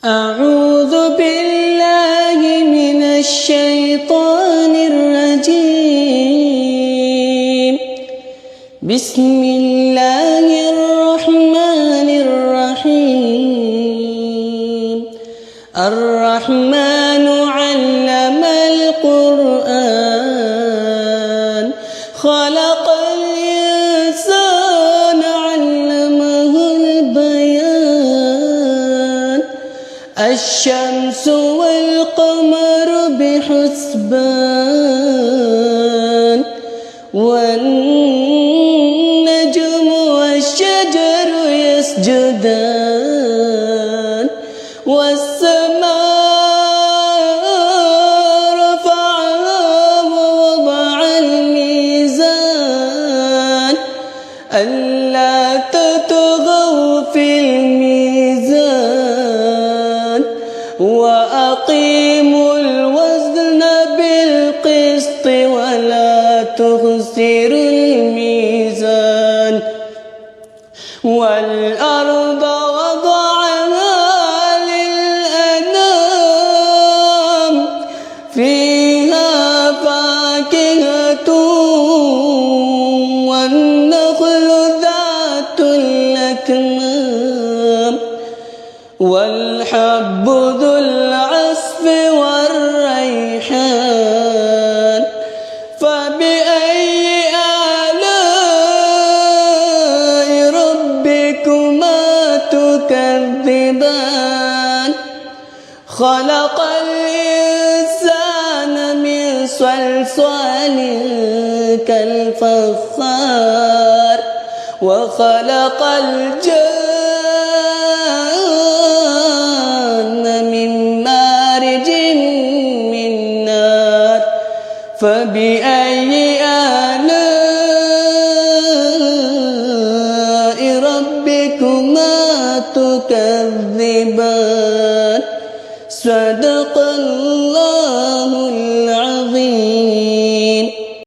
أعوذ بالله من الشيطان الرجيم. بسم الله الرحمن الرحيم. الرحمن علم القرآن خلق الإنسان علمه البيان. الشمس والقمر بحسبان والنجم والشجر يسجدان والسماء رفعها ووضع الميزان ألا تطغوا في الميزان وأقيموا الوزن بالقسط ولا تخسروا الميزان. والأرض وضعها للأنام فيها فاكهة والنخل ذات الأكمام والحب ذو العصف والريحان. فبأي آلاء ربكما تكذبان؟ خلق الإنسان من صلصال كالفخار وخلق الجن من مارج من نار. فبأي آلاء ربكما تكذبان؟ صدق الله